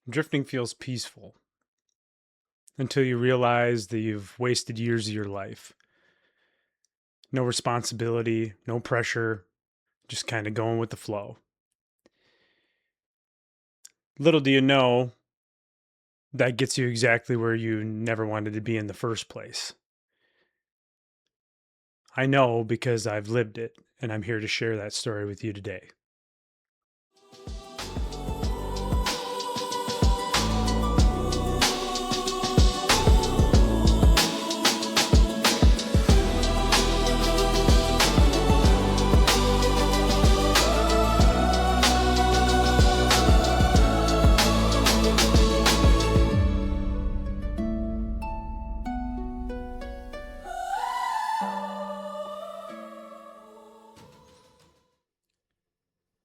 Drifting feels peaceful until you realize that you've wasted years of your life. No responsibility, no pressure, just kind of going with the flow. Little do you know, that gets you exactly where you never wanted to be in the first place. I know because I've lived it, and I'm here to share that story with you today.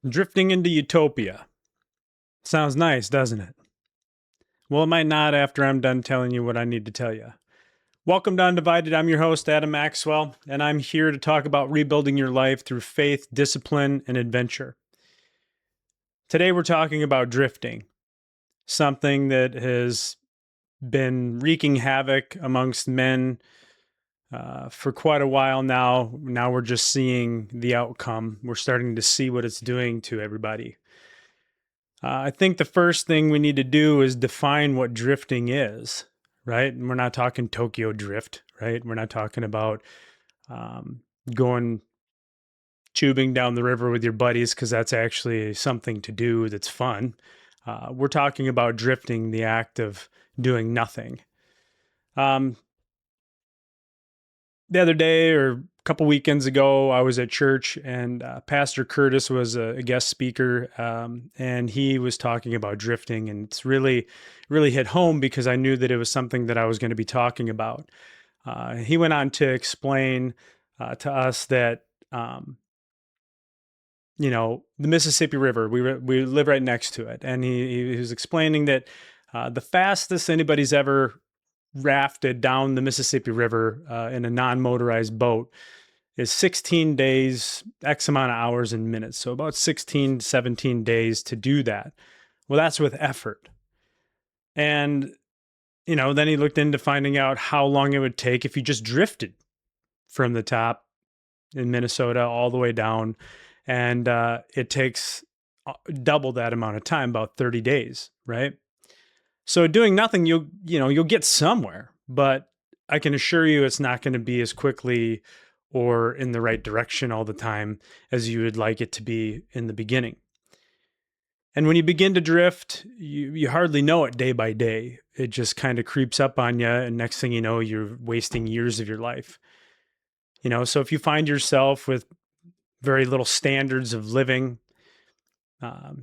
Drifting into Utopia. Sounds nice, doesn't it? Well, it might not after I'm done telling you what I need to tell you. Welcome to Undivided. I'm your host, Adam Maxwell, and I'm here to talk about rebuilding your life through faith, discipline, and adventure. Today, we're talking about drifting, something that has been wreaking havoc amongst men for quite a while now. Now we're just seeing the outcome. We're starting to see what it's doing to everybody. I think the first thing we need to do is define what drifting is, right? And we're not talking Tokyo drift, right? We're not talking about going tubing down the river with your buddies because that's actually something to do that's fun. We're talking about drifting, the act of doing nothing. The other day or a couple weekends ago, I was at church and Pastor Curtis was a guest speaker, and he was talking about drifting, and it's really hit home because I knew that it was something that I was going to be talking about. He went on to explain to us that the Mississippi River, we live right next to it, and he was explaining that the fastest anybody's ever rafted down the Mississippi River in a non-motorized boat is 16 days, X amount of hours and minutes. So about 16, 17 days to do that. Well, that's with effort. And, then he looked into finding out how long it would take if you just drifted from the top in Minnesota all the way down. And it takes double that amount of time, about 30 days, right? So doing nothing, you'll get somewhere, but I can assure you it's not going to be as quickly or in the right direction all the time as you would like it to be in the beginning. And when you begin to drift, you hardly know it day by day. It just kind of creeps up on you, and next thing you know, you're wasting years of your life. So if you find yourself with very little standards of living,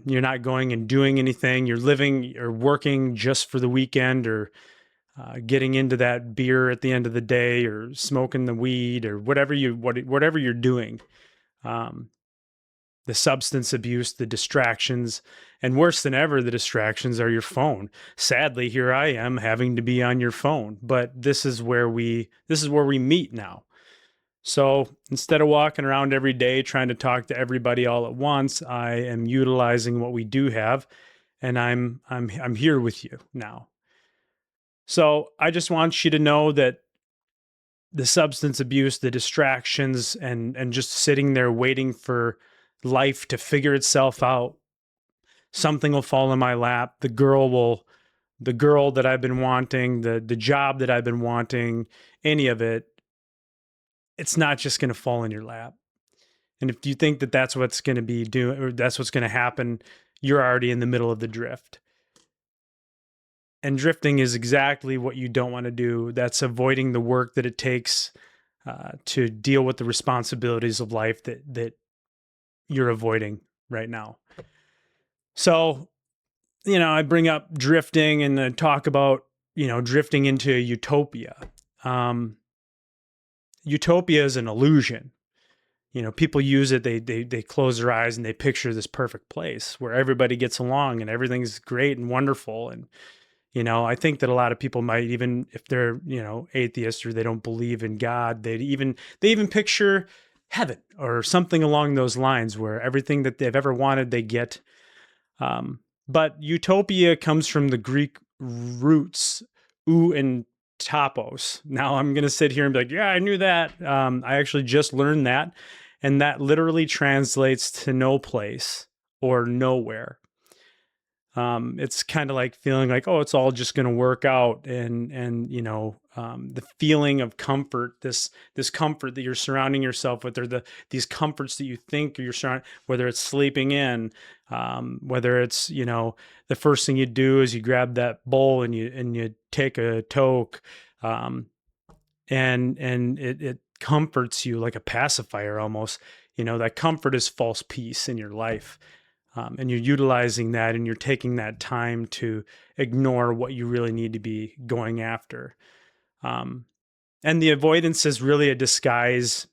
you're not going and doing anything. You're living or working just for the weekend, or getting into that beer at the end of the day, or smoking the weed, or whatever you're doing. The substance abuse, the distractions, and worse than ever, the distractions are your phone. Sadly, here I am having to be on your phone, but this is where we meet now. So instead of walking around every day trying to talk to everybody all at once, I am utilizing what we do have, and I'm here with you now. So I just want you to know that the substance abuse, the distractions, and just sitting there waiting for life to figure itself out, something will fall in my lap. The girl that I've been wanting, the job that I've been wanting, any of it, it's not just going to fall in your lap. And if you think that that's what's going to be doing, or that's what's going to happen, you're already in the middle of the drift. And drifting is exactly what you don't want to do. That's avoiding the work that it takes to deal with the responsibilities of life that you're avoiding right now. So, I bring up drifting and then talk about, drifting into utopia. Utopia is an illusion. People use it, they close their eyes and they picture this perfect place where everybody gets along and everything's great and wonderful. And, I think that a lot of people might, even if they're, atheists or they don't believe in God, they even picture heaven or something along those lines where everything that they've ever wanted, they get. But utopia comes from the Greek roots, ou and topos. Now I'm going to sit here and be like, yeah, I knew that. I actually just learned that. And that literally translates to no place or nowhere. It's kind of like feeling like, oh, it's all just going to work out, and the feeling of comfort, this comfort that you're surrounding yourself with, or these comforts that you think you're surrounded, whether it's sleeping in, whether it's the first thing you do is you grab that bowl and you take a toke, and it comforts you like a pacifier almost. That comfort is false peace in your life. And you're utilizing that, and you're taking that time to ignore what you really need to be going after. Um, and the avoidance is really a disguise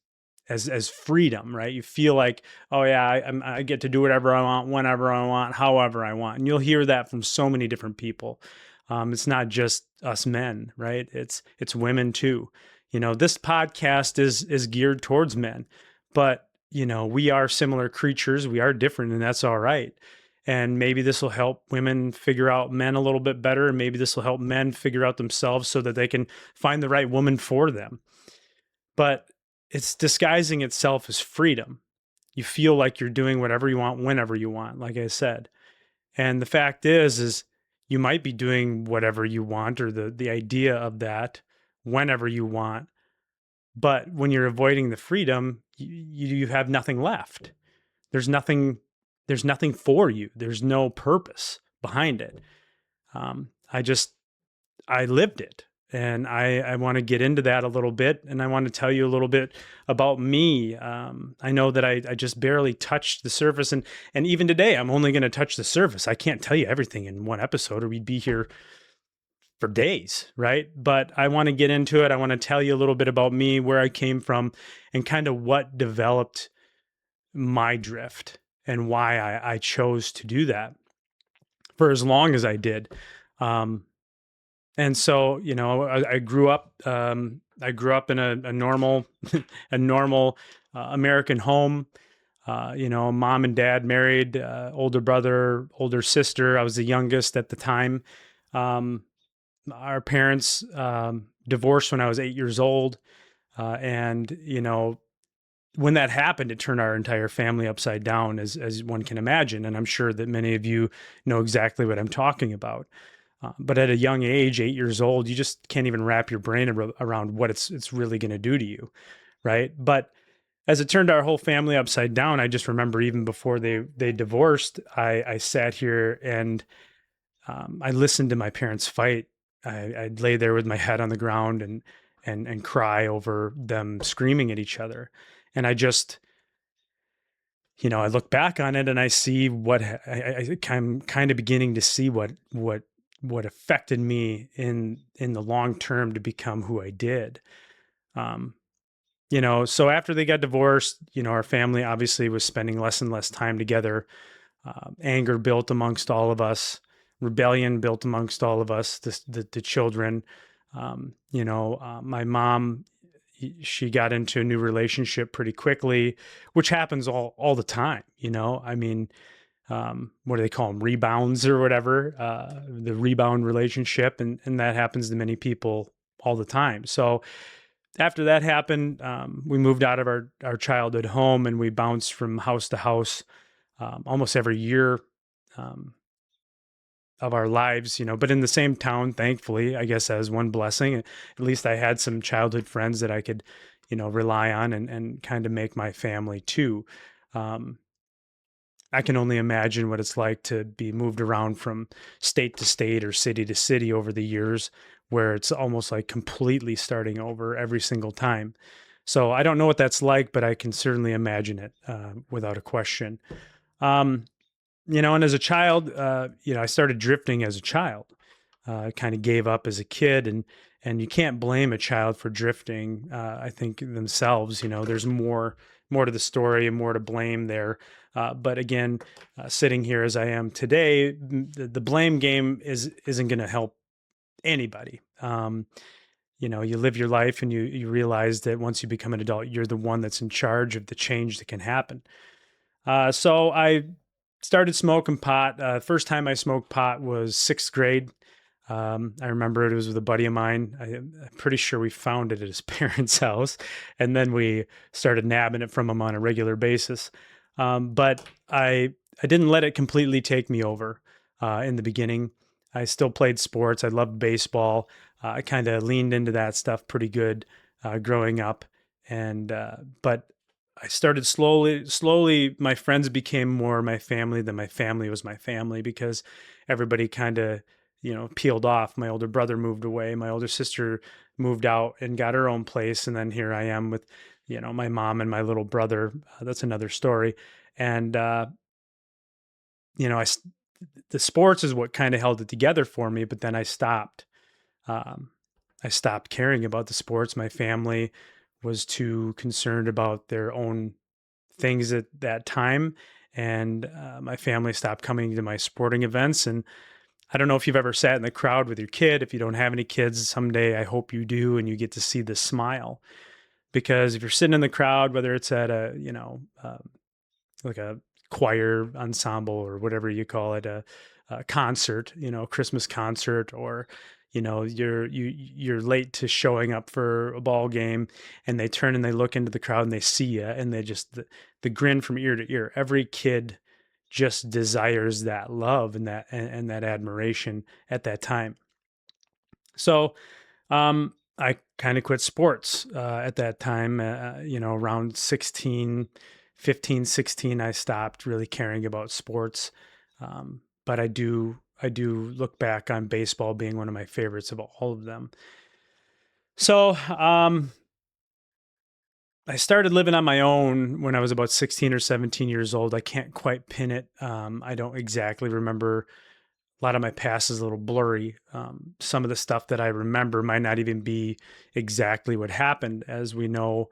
as freedom, right? You feel like, oh yeah, I get to do whatever I want, whenever I want, however I want. And you'll hear that from so many different people. It's not just us men, right? It's women too. This podcast is geared towards men, but we are similar creatures. We are different, and that's all right. And maybe this will help women figure out men a little bit better. And maybe this will help men figure out themselves so that they can find the right woman for them. But it's disguising itself as freedom. You feel like you're doing whatever you want, whenever you want, like I said. And the fact is you might be doing whatever you want, or the idea of that, whenever you want. But when you're avoiding the freedom, you have nothing left. There's nothing for you. There's no purpose behind it. I lived it. And I want to get into that a little bit. And I want to tell you a little bit about me. I know that I just barely touched the surface. And even today, I'm only going to touch the surface. I can't tell you everything in one episode, or we'd be here for days, right? But I want to get into it. I want to tell you a little bit about me, where I came from, and kind of what developed my drift, and why I chose to do that for as long as I did. And so, I grew up. I grew up in a normal, a normal American home. Mom and dad married, older brother, older sister. I was the youngest at the time. Our parents divorced when I was 8 years old, and when that happened, it turned our entire family upside down, as one can imagine. And I'm sure that many of you know exactly what I'm talking about. But at a young age, 8 years old, you just can't even wrap your brain around what it's really going to do to you, right? But as it turned our whole family upside down, I just remember even before they divorced, I sat here and I listened to my parents fight. I'd lay there with my head on the ground and cry over them screaming at each other, and I just I look back on it and I see what I'm kind of beginning to see what affected me in the long term to become who I did. So after they got divorced, our family obviously was spending less and less time together. Anger built amongst all of us, rebellion built amongst all of us, the children. My mom, she got into a new relationship pretty quickly, which happens all the time. I mean, what do they call them? Rebounds or whatever, the rebound relationship. And that happens to many people all the time. So after that happened, we moved out of our childhood home, and we bounced from house to house almost every year of our lives, but in the same town, thankfully, I guess as one blessing. At least I had some childhood friends that I could, rely on and kind of make my family too. I can only imagine what it's like to be moved around from state to state or city to city over the years, where it's almost like completely starting over every single time. So I don't know what that's like, but I can certainly imagine it without a question. And as a child, I started drifting as a child. I kind of gave up as a kid, and you can't blame a child for drifting. I think themselves, there's more to the story and more to blame there. But again, sitting here as I am today, the blame game isn't going to help anybody. You live your life, and you realize that once you become an adult, you're the one that's in charge of the change that can happen. So I started smoking pot. First time I smoked pot was sixth grade. I remember it was with a buddy of mine. I'm pretty sure we found it at his parents' house, and then we started nabbing it from him on a regular basis. But I didn't let it completely take me over in the beginning. I still played sports. I loved baseball. I kind of leaned into that stuff pretty good growing up, and but I started slowly. My friends became more my family than my family was my family because everybody kind of, peeled off. My older brother moved away. My older sister moved out and got her own place. And then here I am with, my mom and my little brother. That's another story. And, you know, I, the sports is what kind of held it together for me, but then I stopped. Um, I stopped caring about the sports. My family was too concerned about their own things at that time. And my family stopped coming to my sporting events. And I don't know if you've ever sat in the crowd with your kid. If you don't have any kids, someday I hope you do, and you get to see the smile. Because if you're sitting in the crowd, whether it's at a, like a choir ensemble or whatever you call it, a concert, Christmas concert, or you're late to showing up for a ball game, and they turn and they look into the crowd and they see you, and they just the grin from ear to ear. Every kid just desires that love and that admiration at that time. So I kind of quit sports at that time. Around 16, 15, 16, I stopped really caring about sports. But I do look back on baseball being one of my favorites of all of them. So I started living on my own when I was about 16 or 17 years old. I can't quite pin it. I don't exactly remember. A lot of my past is a little blurry. Some of the stuff that I remember might not even be exactly what happened. As we know,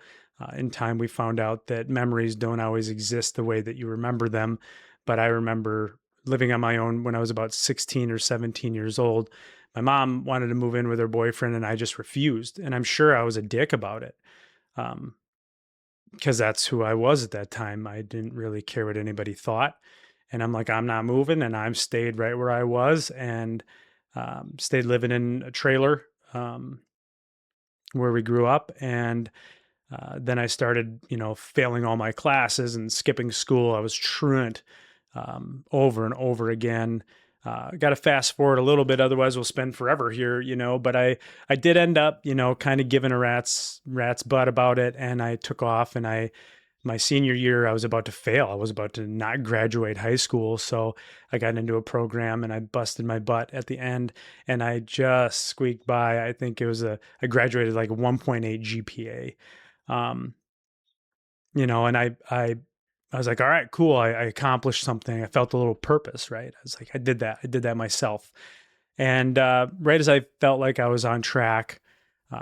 in time, we found out that memories don't always exist the way that you remember them. But I remember living on my own when I was about 16 or 17 years old. My mom wanted to move in with her boyfriend, and I just refused. And I'm sure I was a dick about it. Um, because that's who I was at that time. I didn't really care what anybody thought. And I'm like, I'm not moving. And I'm stayed right where I was and stayed living in a trailer where we grew up. And then I started, failing all my classes and skipping school. I was truant over and over again. Got to fast forward a little bit, otherwise we'll spend forever here, But I did end up, kind of giving a rat's butt about it, and I took off. And my senior year, I was about to fail. I was about to not graduate high school, so I got into a program and I busted my butt at the end, and I just squeaked by. I think I graduated like a 1.8 GPA. Um, and I was like, all right, cool. I accomplished something. I felt a little purpose, right? I was like, I did that. I did that myself. And right as I felt like I was on track,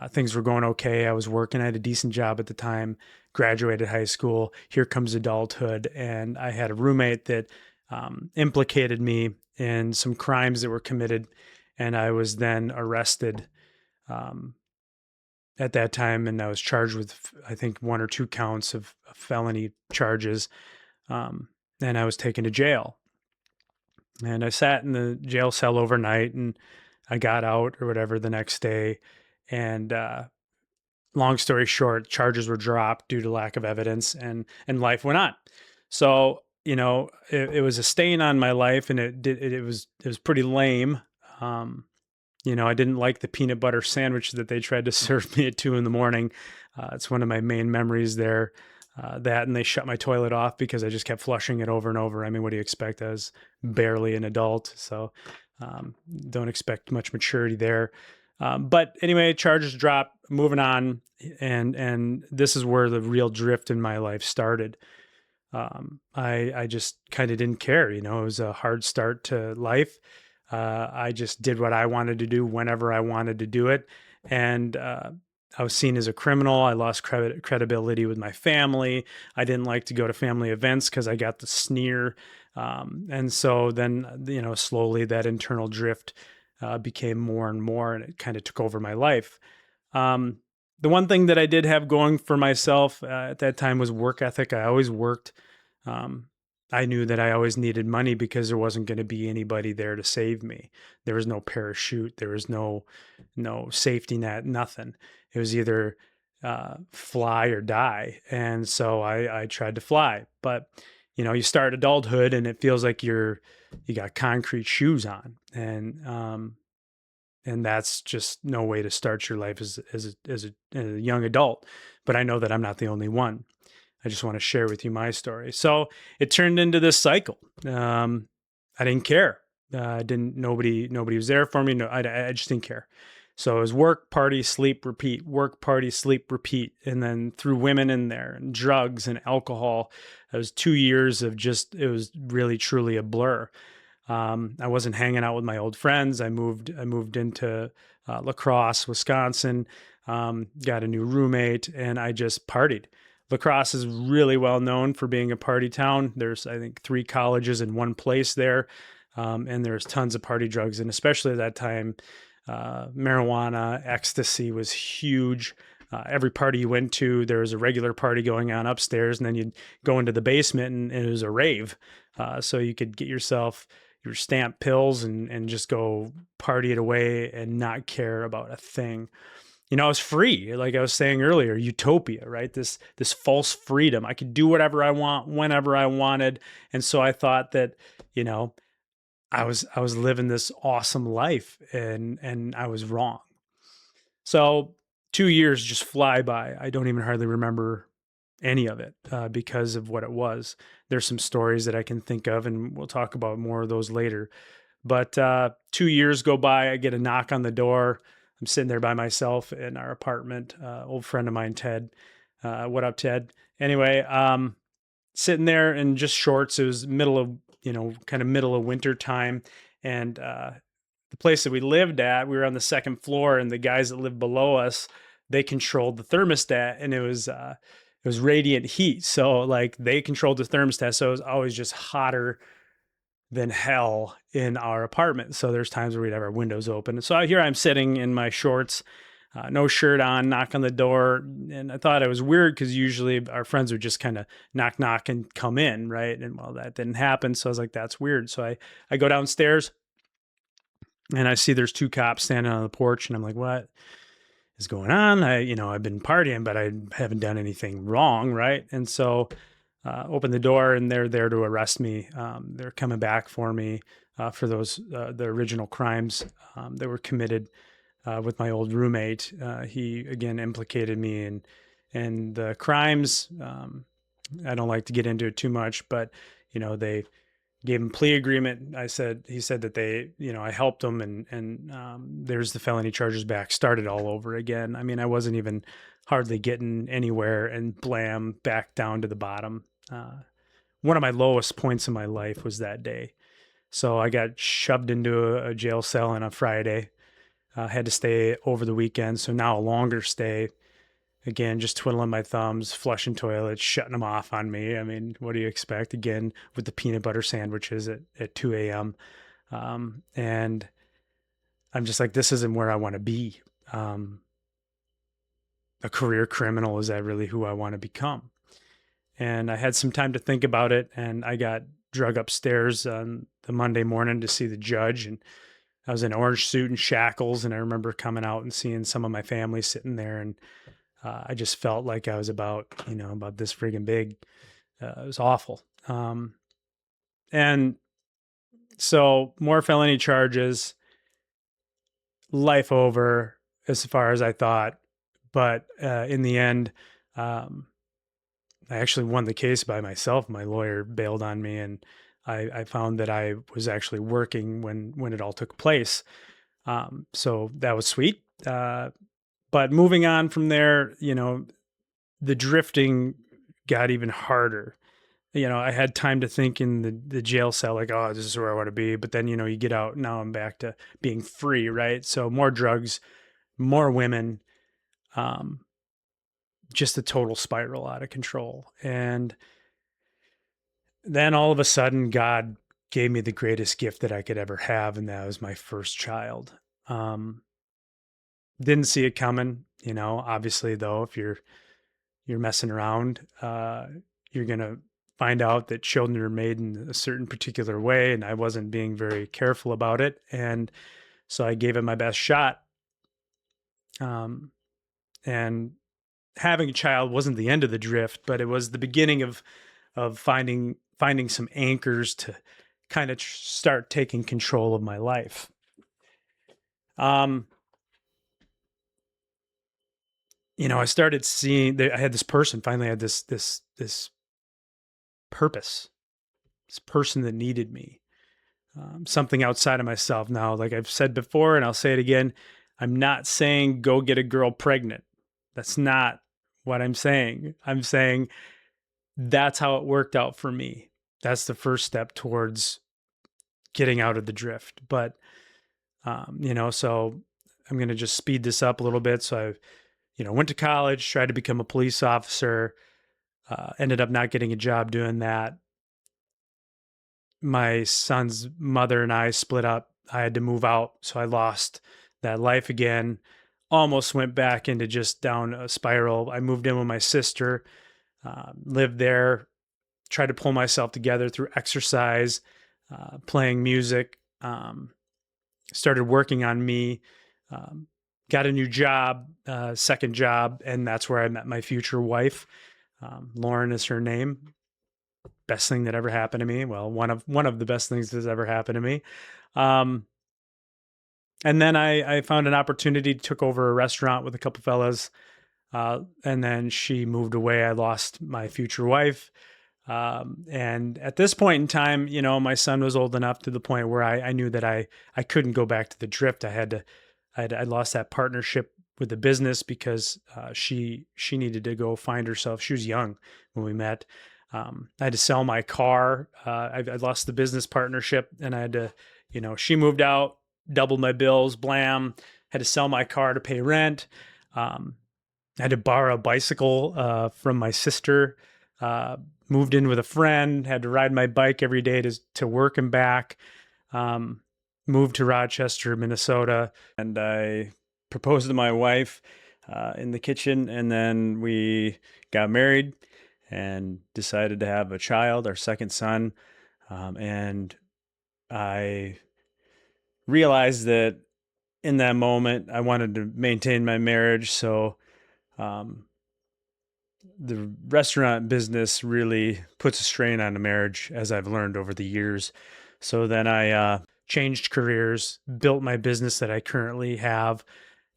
things were going okay. I was working. I had a decent job at the time, graduated high school. Here comes adulthood. And I had a roommate that implicated me in some crimes that were committed. And I was then arrested um, at that time. And I was charged with, I think, one or two counts of felony charges. And I was taken to jail. And I sat in the jail cell overnight, and I got out or whatever the next day. And long story short, charges were dropped due to lack of evidence, and life went on. So, it was a stain on my life, and it was pretty lame. I didn't like the peanut butter sandwich that they tried to serve me at 2 a.m. It's one of my main memories there. That, and they shut my toilet off because I just kept flushing it over and over. I mean, what do you expect? I was barely an adult, so don't expect much maturity there. But anyway, charges dropped. Moving on, and this is where the real drift in my life started. I just kind of didn't care. It was a hard start to life. I just did what I wanted to do whenever I wanted to do it, and I was seen as a criminal. I lost credibility with my family. I didn't like to go to family events because I got the sneer. And so then, slowly that internal drift became more and more, and it kind of took over my life. Um, the one thing that I did have going for myself at that time was work ethic. I always worked. Um, I knew that I always needed money because there wasn't going to be anybody there to save me. There was no parachute. There was no safety net. Nothing. It was either fly or die. And so I tried to fly. But you start adulthood and it feels like you got concrete shoes on, and that's just no way to start your life as a young adult. But I know that I'm not the only one. I just want to share with you my story. So it turned into this cycle. I didn't care. Didn't nobody was there for me. No, I just didn't care. So it was work, party, sleep, repeat, work, party, sleep, repeat. And then threw women in there and drugs and alcohol. It was 2 years of just, it was really truly a blur. I wasn't hanging out with my old friends. I moved into La Crosse, Wisconsin, got a new roommate, and I just partied. La Crosse is really well known for being a party town. There's, I think, 3 colleges in one place there, and there's tons of party drugs. And especially at that time, marijuana, ecstasy was huge. Every party you went to, there was a regular party going on upstairs, and then you'd go into the basement, and it was a rave. So you could get yourself your stamp pills and just go party it away and not care about a thing. It was free. Like I was saying earlier, utopia, right? This false freedom. I could do whatever I want whenever I wanted. And so I thought that, you know, I was living this awesome life, and I was wrong. So 2 years just fly by. I don't even hardly remember any of it because of what it was. There's some stories that I can think of, and we'll talk about more of those later. But 2 years go by. I get a knock on the door. I'm sitting there by myself in our apartment. Old friend of mine, Ted. What up, Ted? Anyway, sitting there in just shorts. It was kind of middle of winter time, and the place that we lived at, we were on the second floor, and the guys that lived below us, they controlled the thermostat, and it was radiant heat. So like they controlled the thermostat, so it was always just hotter than hell in our apartment. So there's times where we'd have our windows open. So here I'm sitting in my shorts, no shirt on, knock on the door. And I thought it was weird because usually our friends would just kind of knock, knock and come in, right? And well, that didn't happen. So I was like, that's weird. So I go downstairs and I see there's 2 cops standing on the porch, and I'm like, what is going on? I've been partying, but I haven't done anything wrong, right? And so open the door, and they're there to arrest me. They're coming back for me for those the original crimes that were committed with my old roommate. He again implicated me in the crimes. I don't like to get into it too much, but they gave him plea agreement. He said that I helped him, and there's the felony charges back, started all over again. I mean, I wasn't even hardly getting anywhere, and blam, back down to the bottom. One of my lowest points in my life was that day. So I got shoved into a jail cell on a Friday. Had to stay over the weekend, so now a longer stay. Again, just twiddling my thumbs, flushing toilets, shutting them off on me. I mean, what do you expect? Again, with the peanut butter sandwiches at 2 a.m. And I'm just like, this isn't where I want to be. A career criminal, is that really who I want to become? And I had some time to think about it, and I got drug upstairs on the Monday morning to see the judge, and I was in an orange suit and shackles, and I remember coming out and seeing some of my family sitting there, and I just felt like I was about this friggin' big. It was awful. And so more felony charges, life over as far as I thought. But in the end, I actually won the case by myself. My lawyer bailed on me, and I found that I was actually working when it all took place. So that was sweet. But moving on from there, the drifting got even harder. I had time to think in the jail cell, like, oh, this is where I want to be. But then, you get out. Now I'm back to being free, right? So more drugs, more women, just a total spiral out of control. And then all of a sudden, God gave me the greatest gift that I could ever have, and that was my first child. Didn't see it coming, obviously, though, if you're messing around, you're gonna find out that children are made in a certain particular way, and I wasn't being very careful about it. And so I gave it my best shot. Um, and having a child wasn't the end of the drift, but it was the beginning of finding some anchors to kind of start taking control of my life. Um, I started seeing that I had this person. Finally, I had this purpose, this person that needed me, something outside of myself. Now, like I've said before, and I'll say it again, I'm not saying go get a girl pregnant. That's not what I'm saying. I'm saying that's how it worked out for me. That's the first step towards getting out of the drift. But so I'm going to just speed this up a little bit. So I went to college, tried to become a police officer, ended up not getting a job doing that. My son's mother and I split up. I had to move out, so I lost that life again. Almost went back into just down a spiral. I moved in with my sister, lived there, tried to pull myself together through exercise, playing music, started working on me, got a new job, second job, and that's where I met my future wife. Lauren is her name. Best thing that ever happened to me. Well, one of the best things that's ever happened to me. And then I found an opportunity, took over a restaurant with a couple fellas, and then she moved away. I lost my future wife. And at this point in time, my son was old enough to the point where I knew that I couldn't go back to the drift. I lost that partnership with the business because she needed to go find herself. She was young when we met. I had to sell my car. I lost the business partnership, and I had to, she moved out, doubled my bills, blam. Had to sell my car to pay rent. I had to borrow a bicycle from my sister. Moved in with a friend. Had to ride my bike every day to work and back. Moved to Rochester, Minnesota, and I proposed to my wife in the kitchen, and then we got married and decided to have a child, our second son. And I realized that in that moment, I wanted to maintain my marriage. So the restaurant business really puts a strain on a marriage, as I've learned over the years. So then I changed careers, built my business that I currently have.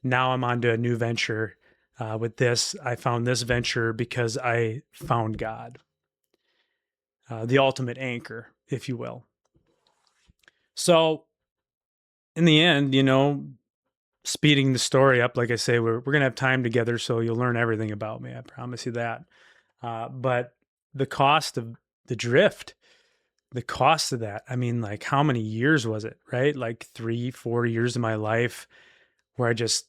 Now I'm on to a new venture. With this, I found this venture because I found God, the ultimate anchor, if you will. So in the end, speeding the story up, like I say, we're going to have time together, so you'll learn everything about me. I promise you that. But the cost of the drift, the cost of that, I mean, like how many years was it, right? Like 3-4 years of my life where I just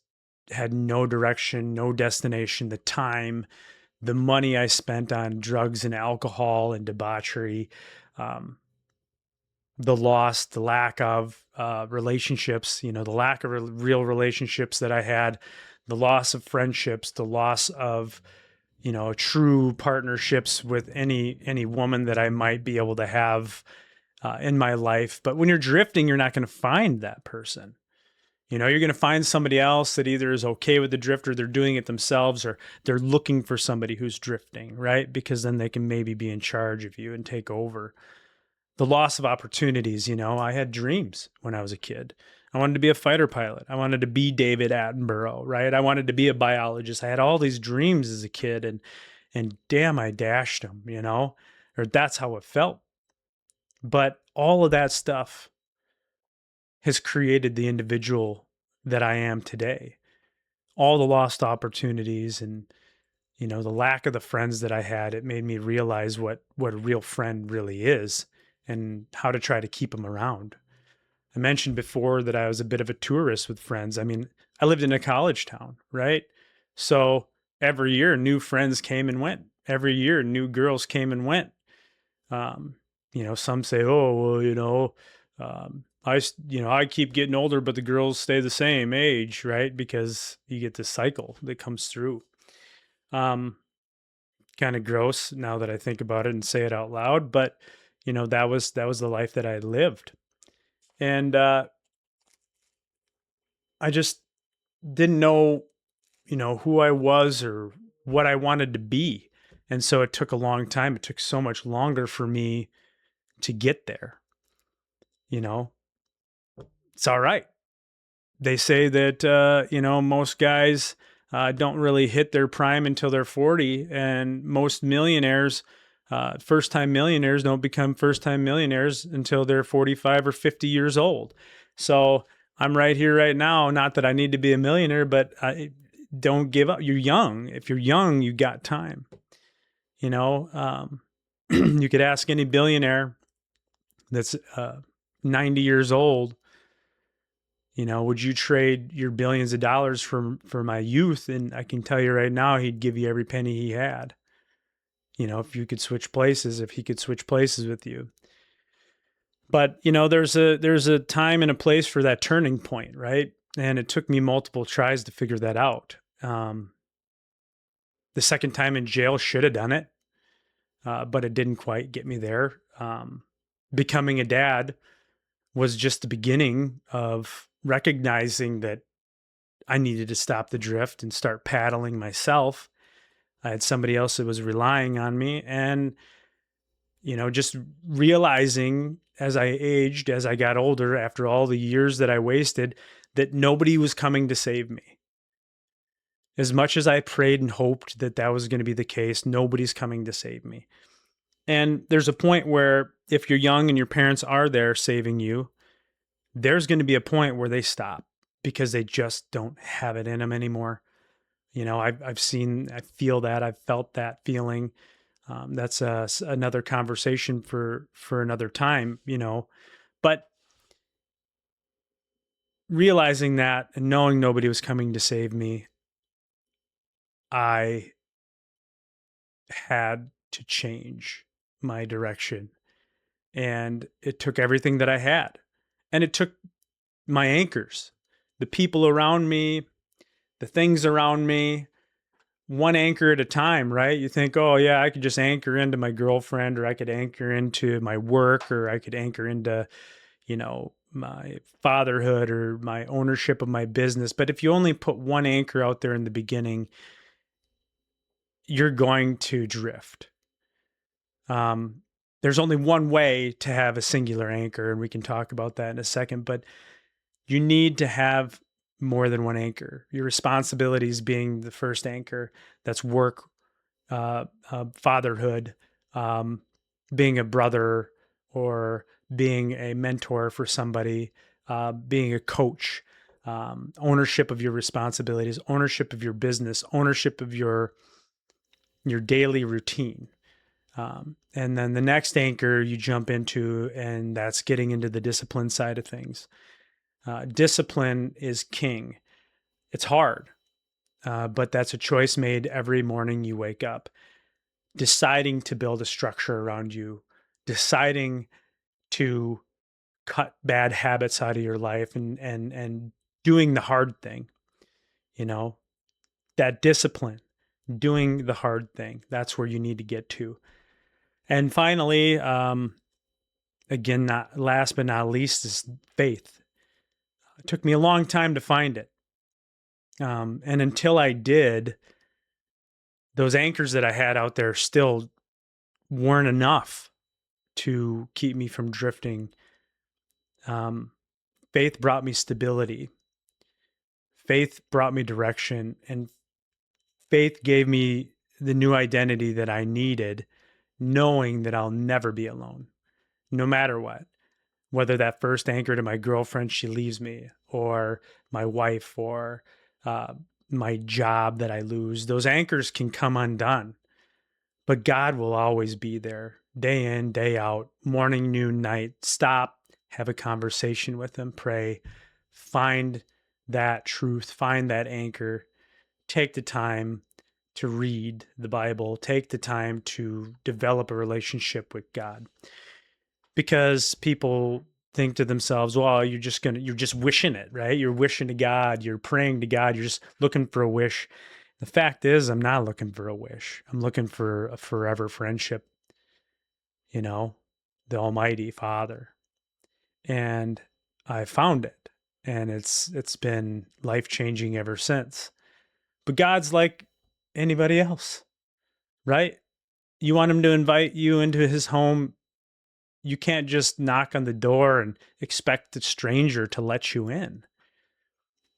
had no direction, no destination, the time, the money I spent on drugs and alcohol and debauchery, the loss, the lack of relationships, the lack of real relationships that I had, the loss of friendships, the loss of, true partnerships with any woman that I might be able to have in my life. But when you're drifting, you're not going to find that person. You're going to find somebody else that either is okay with the drift or they're doing it themselves, or they're looking for somebody who's drifting, right? Because then they can maybe be in charge of you and take over. The loss of opportunities, I had dreams when I was a kid. I wanted to be a fighter pilot. I wanted to be David Attenborough, right? I wanted to be a biologist. I had all these dreams as a kid, and damn, I dashed them, or that's how it felt. But all of that stuff has created the individual that I am today. All the lost opportunities and, the lack of the friends that I had, it made me realize what a real friend really is and how to try to keep them around. I mentioned before that I was a bit of a tourist with friends. I mean, I lived in a college town, right? So every year new friends came and went. Every year new girls came and went. Some say, oh, well, I keep getting older, but the girls stay the same age, right? Because you get this cycle that comes through. kind of gross now that I think about it and say it out loud, but that was the life that I lived. And I just didn't know, who I was or what I wanted to be. And so it took a long time. It took so much longer for me to get there. You know, it's all right. They say that, most guys don't really hit their prime until they're 40. And most millionaires, first time millionaires, don't become first time millionaires until they're 45 or 50 years old. So I'm right here, right now. Not that I need to be a millionaire, but don't give up. You're young. If you're young, you got time. You could ask any billionaire that's 90 years old, would you trade your billions of dollars for my youth? And I can tell you right now, he'd give you every penny he had. If you could switch places, if he could switch places with you. But there's a time and a place for that turning point, right? And it took me multiple tries to figure that out. The second time in jail should have done it, but it didn't quite get me there. Becoming a dad was just the beginning of recognizing that I needed to stop the drift and start paddling myself. I had somebody else that was relying on me, and just realizing as I aged, as I got older, after all the years that I wasted, that nobody was coming to save me. As much as I prayed and hoped that that was going to be the case, nobody's coming to save me. And there's a point where if you're young and your parents are there saving you, there's going to be a point where they stop because they just don't have it in them anymore. I've seen, I feel that, I've felt that feeling. That's another conversation for another time, but realizing that and knowing nobody was coming to save me, I had to change my direction. And it took everything that I had. And it took my anchors, the people around me, the things around me, one anchor at a time, right? You think, oh, yeah, I could just anchor into my girlfriend, or I could anchor into my work, or I could anchor into, my fatherhood or my ownership of my business. But if you only put one anchor out there in the beginning, you're going to drift. There's only one way to have a singular anchor, and we can talk about that in a second, but you need to have more than one anchor. Your responsibilities being the first anchor. That's work, fatherhood, being a brother, or being a mentor for somebody, being a coach, ownership of your responsibilities, ownership of your business, ownership of your daily routine. And then the next anchor you jump into, and that's getting into the discipline side of things. Discipline is king. It's hard, but that's a choice made every morning you wake up. Deciding to build a structure around you, deciding to cut bad habits out of your life, and doing the hard thing, that discipline, doing the hard thing. That's where you need to get to. And finally, again, not last but not least, is faith. It took me a long time to find it. And until I did, those anchors that I had out there still weren't enough to keep me from drifting. Faith brought me stability. Faith brought me direction, and faith gave me the new identity that I needed, knowing that I'll never be alone, no matter what. Whether that first anchor to my girlfriend, she leaves me, or my wife, or my job that I lose, those anchors can come undone. But God will always be there, day in, day out, morning, noon, night. Stop, have a conversation with Him, pray, find that truth, find that anchor. Take the time to read the Bible, take the time to develop a relationship with God. Because people think to themselves, well, you're just wishing it, right? You're wishing to God, you're praying to God, you're just looking for a wish. The fact is, I'm not looking for a wish. I'm looking for a forever friendship, you know, the Almighty Father. And I found it. And it's been life-changing ever since. But God's like anybody else, right? You want him to invite you into his home, you can't just knock on the door and expect the stranger to let you in.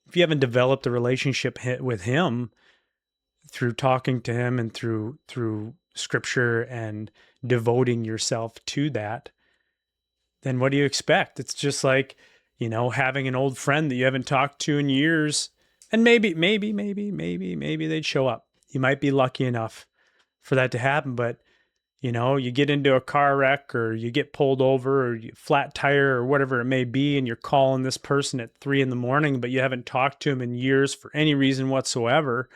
If you haven't developed a relationship with him through talking to him and through scripture and devoting yourself to that, then what do you expect? It's just like, having an old friend that you haven't talked to in years, and maybe they'd show up. You might be lucky enough for that to happen, but you get into a car wreck or you get pulled over or you flat tire or whatever it may be, and you're calling this person at 3 a.m, but you haven't talked to him in years for any reason whatsoever.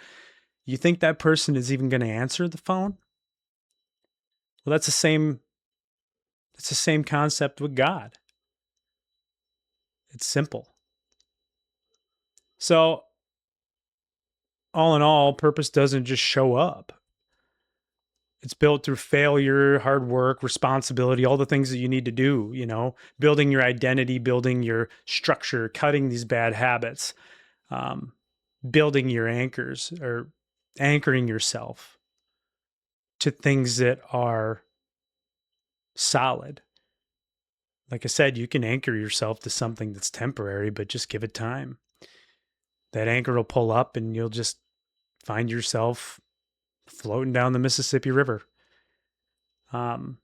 You think that person is even going to answer the phone? Well, it's the same concept with God. It's simple. So, all in all, purpose doesn't just show up. It's built through failure, hard work, responsibility, all the things that you need to do, building your identity, building your structure, cutting these bad habits, um, building your anchors or anchoring yourself to things that are solid. Like I said, you can anchor yourself to something that's temporary, but just give it time. That anchor will pull up and you'll just find yourself floating down the Mississippi River. Right?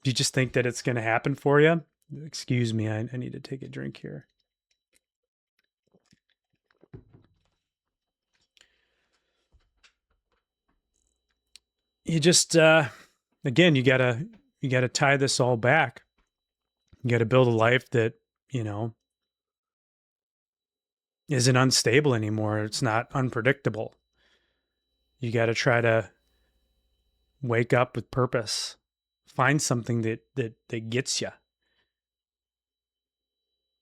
Do you just think that it's going to happen for you? Excuse me, I need to take a drink here. You just, again, you gotta tie this all back. You gotta build a life that, isn't unstable anymore. It's not unpredictable. You gotta try to wake up with purpose. Find something that gets you.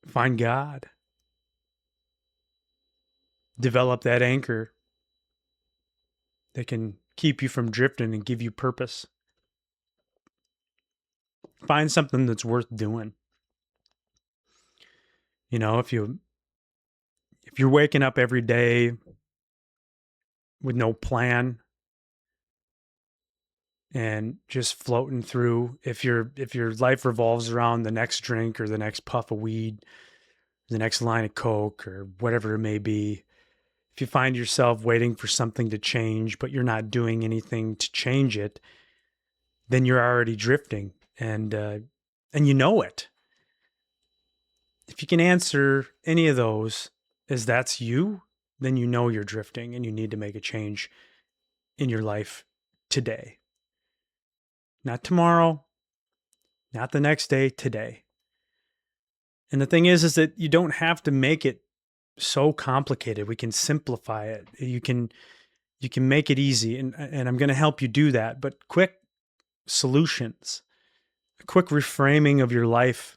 Find God. Develop that anchor that can keep you from drifting and give you purpose. Find something that's worth doing. If you're waking up every day with no plan and just floating through, if your life revolves around the next drink or the next puff of weed, the next line of coke or whatever it may be, if you find yourself waiting for something to change but you're not doing anything to change it, then you're already drifting, and you know it. If you can answer any of those as that's you, then you know you're drifting and you need to make a change in your life today. Not tomorrow, not the next day, today. And the thing is that you don't have to make it so complicated. We can simplify it. You can make it easy, and I'm going to help you do that. But quick solutions, a quick reframing of your life.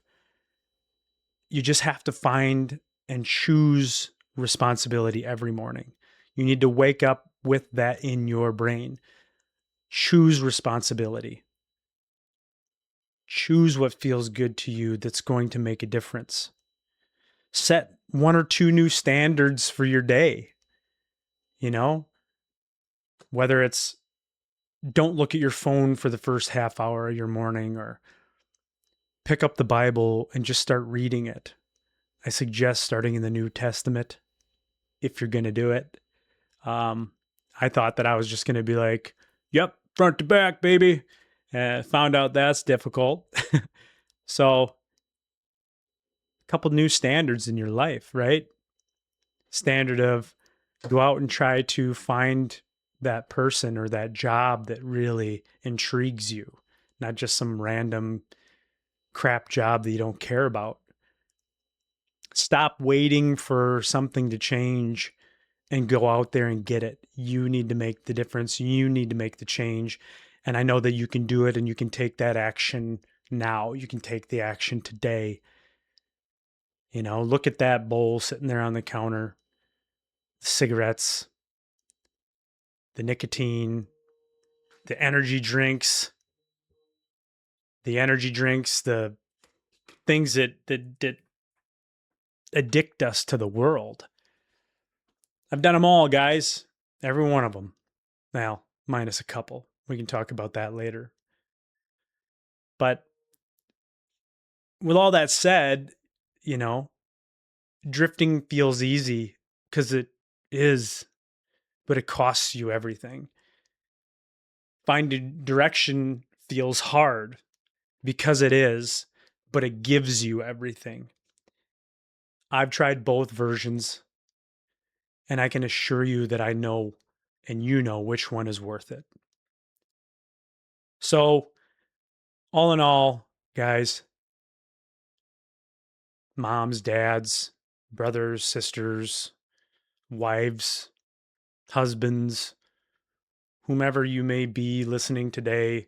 You just have to find and choose responsibility every morning. You need to wake up with that in your brain. Choose responsibility. Choose what feels good to you that's going to make a difference. Set 1 or 2 new standards for your day. Whether it's don't look at your phone for the first half hour of your morning, or pick up the Bible and just start reading it. I suggest starting in the New Testament if you're going to do it. I thought that I was just going to be like, yep, front to back, baby. Found out that's difficult. So, a couple new standards in your life, right? Standard of go out and try to find that person or that job that really intrigues you, not just some random crap job that you don't care about. Stop waiting for something to change and go out there and get it. You need to make the difference. You need to make the change. And I know that you can do it, and you can take that action now. You can take the action today. Look at that bowl sitting there on the counter, the cigarettes, the nicotine, the energy drinks, the things that addict us to the world. I've done them all, guys. Every one of them. Well, minus a couple. We can talk about that later. But with all that said, drifting feels easy because it is, but it costs you everything. Finding direction feels hard because it is, but it gives you everything. I've tried both versions, and I can assure you that I know and you know which one is worth it. So, all in all, guys, moms, dads, brothers, sisters, wives, husbands, whomever you may be listening today,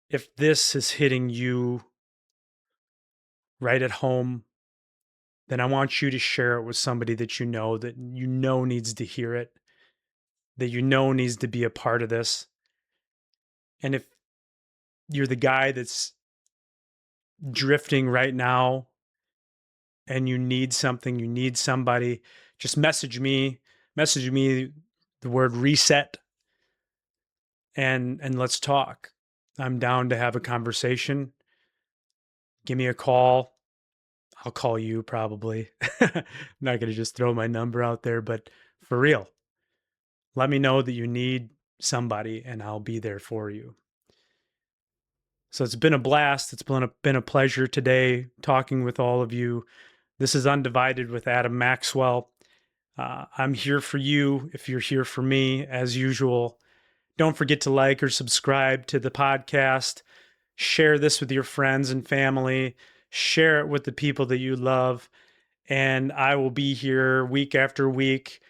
if this is hitting you right at home, then I want you to share it with somebody that you know needs to hear it, that needs to be a part of this. And if you're the guy that's drifting right now and you need something, you need somebody, just message me the word reset and let's talk. I'm down to have a conversation. Give me a call. I'll call you probably. I'm not going to just throw my number out there, but for real, let me know that you need somebody and I'll be there for you. So it's been a blast. It's been a pleasure today talking with all of you. This is Undivided with Adam Maxwell. I'm here for you if you're here for me, as usual. Don't forget to like or subscribe to the podcast. Share this with your friends and family. Share it with the people that you love. And I will be here week after week,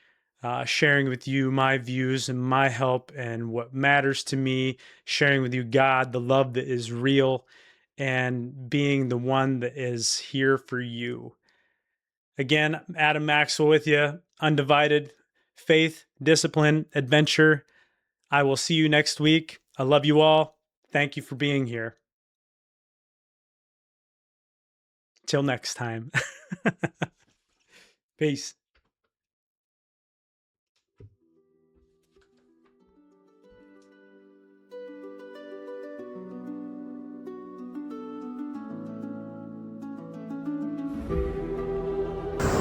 sharing with you my views and my help and what matters to me, sharing with you God, the love that is real, and being the one that is here for you. Again, Adam Maxwell with you, Undivided, faith, discipline, adventure. I will see you next week. I love you all. Thank you for being here. Till next time. Peace.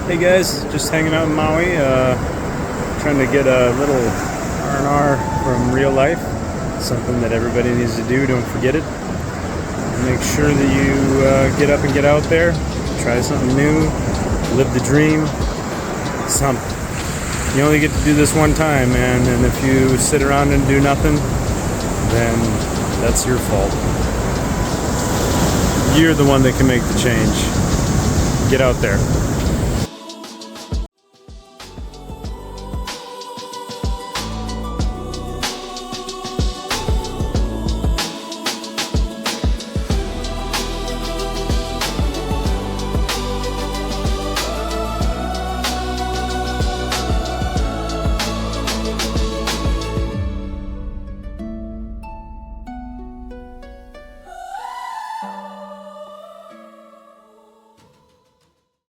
Hey guys, just hanging out in Maui, trying to get a little R&R from real life. Something that everybody needs to do. Don't forget it. Make sure that you get up and get out there. Try something new. Live the dream. Something. You only get to do this one time, man. And if you sit around and do nothing, then that's your fault. You're the one that can make the change. Get out there.